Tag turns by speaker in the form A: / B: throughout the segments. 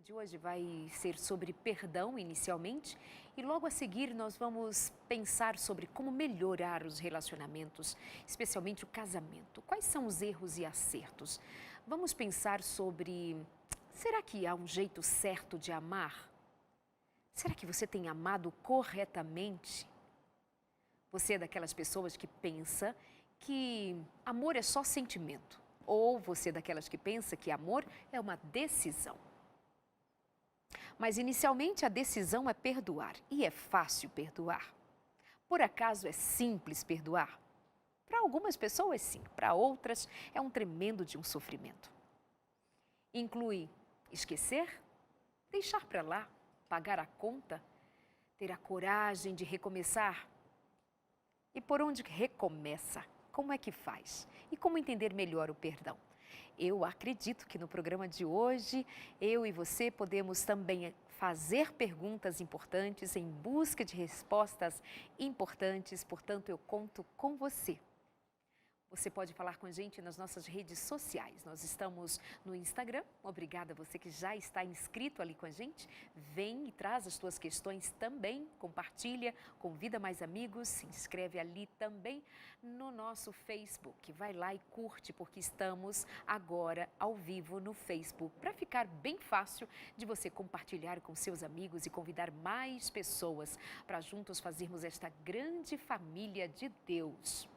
A: De hoje vai ser sobre perdão inicialmente e logo a seguir nós vamos pensar sobre como melhorar os relacionamentos, especialmente o casamento. Quais são os erros e acertos? Vamos pensar sobre, será que há um jeito certo de amar? Será que você tem amado corretamente? Você é daquelas pessoas que pensa que amor é só sentimento? Ou você é daquelas que pensa que amor é uma decisão? Mas inicialmente a decisão é perdoar e é fácil perdoar. Por acaso é simples perdoar? Para algumas pessoas sim, para outras é um tremendo de um sofrimento. Inclui esquecer, deixar para lá, pagar a conta, ter a coragem de recomeçar. E por onde recomeça? Como é que faz? E como entender melhor o perdão? Eu acredito que no programa de hoje, eu e você podemos também fazer perguntas importantes em busca de respostas importantes, portanto, eu conto com você. Você pode falar com a gente nas nossas redes sociais. Nós estamos no Instagram. Obrigada a você que já está inscrito ali com a gente. Vem e traz as suas questões também. Compartilha, convida mais amigos, se inscreve ali também no nosso Facebook. Vai lá e curte, porque estamos agora ao vivo no Facebook. Para ficar bem fácil de você compartilhar com seus amigos e convidar mais pessoas para juntos fazermos esta grande família de Deus.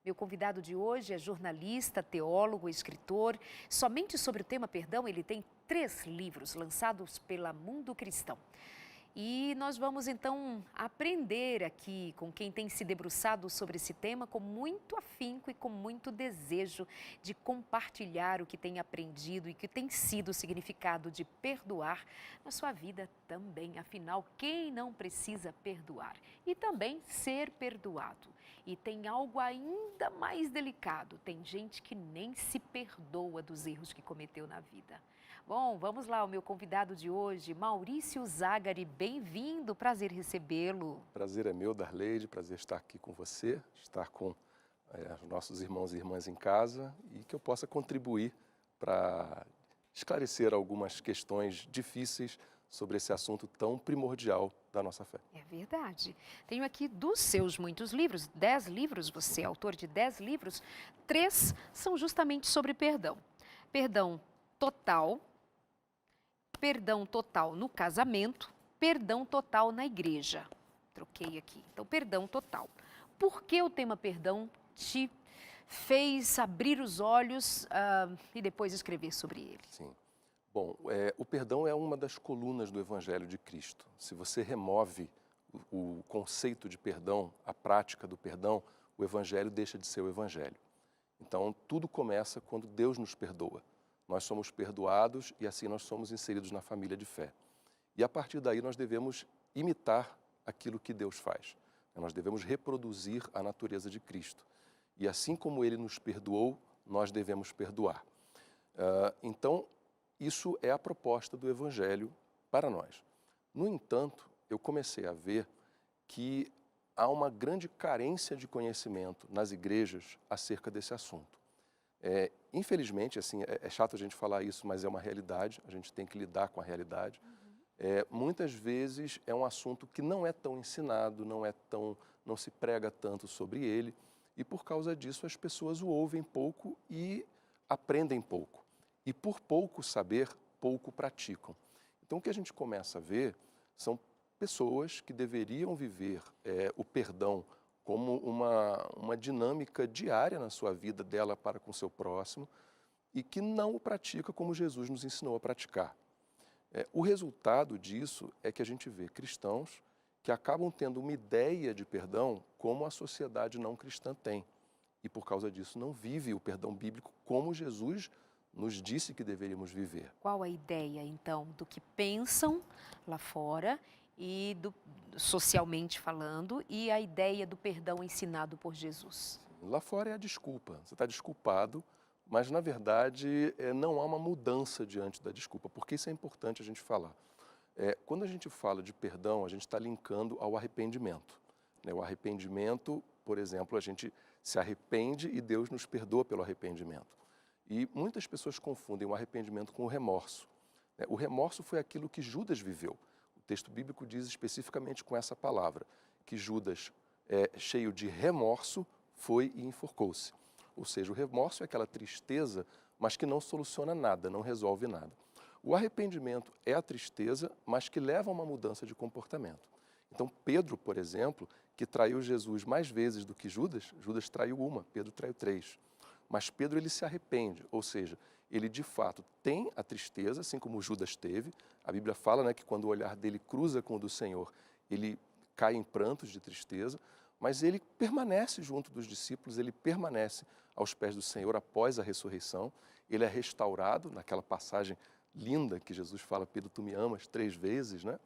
A: Meu convidado de hoje é jornalista, teólogo, escritor. Somente sobre o tema perdão, ele tem 3 livros lançados pela Mundo Cristão. E nós vamos então aprender aqui com quem tem se debruçado sobre esse tema com muito afinco e com muito desejo de compartilhar o que tem aprendido e que tem sido o significado de perdoar na sua vida também. Afinal, quem não precisa perdoar? E também ser perdoado. E tem algo ainda mais delicado, tem gente que nem se perdoa dos erros que cometeu na vida. Bom, vamos lá, o meu convidado de hoje, Maurício Zagari, bem-vindo, prazer recebê-lo.
B: Prazer é meu, Darleide, prazer estar aqui com você, estar com os nossos irmãos e irmãs em casa e que eu possa contribuir para esclarecer algumas questões difíceis sobre esse assunto tão primordial da nossa fé.
A: É verdade. Tenho aqui dos seus muitos livros, 10 livros, você é autor de 10 livros, 3 são justamente sobre perdão. Perdão total no casamento, perdão total na igreja. Troquei aqui. Então, perdão total. Por que o tema perdão te fez abrir os olhos e depois escrever sobre ele?
B: Sim. Bom, o perdão é uma das colunas do Evangelho de Cristo. Se você remove o conceito de perdão, a prática do perdão, o Evangelho deixa de ser o Evangelho. Então, tudo começa quando Deus nos perdoa. Nós somos perdoados e assim nós somos inseridos na família de fé. E a partir daí nós devemos imitar aquilo que Deus faz. Nós devemos reproduzir a natureza de Cristo. E assim como Ele nos perdoou, nós devemos perdoar. Então, isso é a proposta do Evangelho para nós. No entanto, eu comecei a ver que há uma grande carência de conhecimento nas igrejas acerca desse assunto. Infelizmente, assim, é chato a gente falar isso, mas é uma realidade, a gente tem que lidar com a realidade. Muitas vezes é um assunto que não é tão ensinado, não se prega tanto sobre ele, e por causa disso as pessoas o ouvem pouco e aprendem pouco. E por pouco saber, pouco praticam. Então o que a gente começa a ver são pessoas que deveriam viver o perdão como uma dinâmica diária na sua vida dela para com o seu próximo e que não o pratica como Jesus nos ensinou a praticar. O resultado disso é que a gente vê cristãos que acabam tendo uma ideia de perdão como a sociedade não cristã tem. E por causa disso não vive o perdão bíblico como Jesus nos disse que deveríamos viver.
A: Qual a ideia, então, do que pensam lá fora e socialmente falando, e a ideia do perdão ensinado por Jesus?
B: Lá fora é a desculpa, você está desculpado, mas na verdade não há uma mudança diante da desculpa, porque isso é importante a gente falar. Quando a gente fala de perdão, a gente está linkando ao arrependimento. O arrependimento, por exemplo, a gente se arrepende e Deus nos perdoa pelo arrependimento. E muitas pessoas confundem o arrependimento com o remorso. O remorso foi aquilo que Judas viveu. O texto bíblico diz especificamente com essa palavra, que Judas, cheio de remorso, foi e enforcou-se. Ou seja, o remorso é aquela tristeza, mas que não soluciona nada, não resolve nada. O arrependimento é a tristeza, mas que leva a uma mudança de comportamento. Então, Pedro, por exemplo, que traiu Jesus mais vezes do que Judas, Judas traiu uma, Pedro traiu 3. Mas Pedro, ele se arrepende, ou seja, ele de fato tem a tristeza, assim como Judas teve. A Bíblia fala, né, que quando o olhar dele cruza com o do Senhor, ele cai em prantos de tristeza, mas ele permanece junto dos discípulos, ele permanece aos pés do Senhor após a ressurreição. Ele é restaurado, naquela passagem linda que Jesus fala, Pedro, tu me amas 3 vezes, né?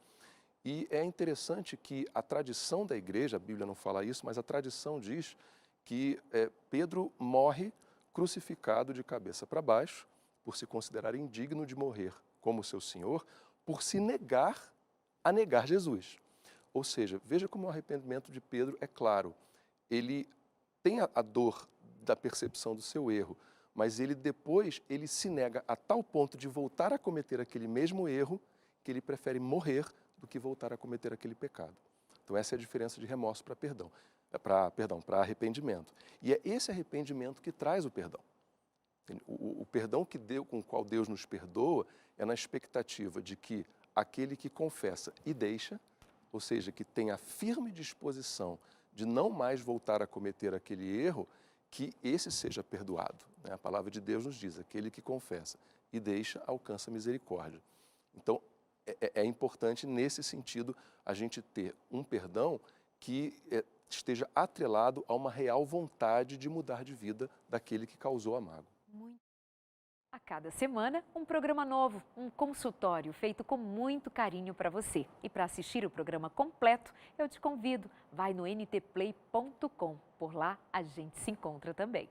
B: E é interessante que a tradição da igreja, a Bíblia não fala isso, mas a tradição diz que Pedro morre crucificado de cabeça para baixo, por se considerar indigno de morrer como seu Senhor, por se negar a negar Jesus. Ou seja, veja como o arrependimento de Pedro é claro. Ele tem a dor da percepção do seu erro, mas ele depois ele se nega a tal ponto de voltar a cometer aquele mesmo erro que ele prefere morrer do que voltar a cometer aquele pecado. Então essa é a diferença de remorso para perdão, para arrependimento. E é esse arrependimento que traz o perdão. O perdão com o qual Deus nos perdoa é na expectativa de que aquele que confessa e deixa, ou seja, que tem a firme disposição de não mais voltar a cometer aquele erro, que esse seja perdoado. A palavra de Deus nos diz, aquele que confessa e deixa alcança misericórdia. Então, é importante, nesse sentido, a gente ter um perdão que esteja atrelado a uma real vontade de mudar de vida daquele que causou a mágoa.
A: A cada semana, um programa novo, um consultório feito com muito carinho para você. E para assistir o programa completo, eu te convido, vai no ntplay.com. Por lá, a gente se encontra também.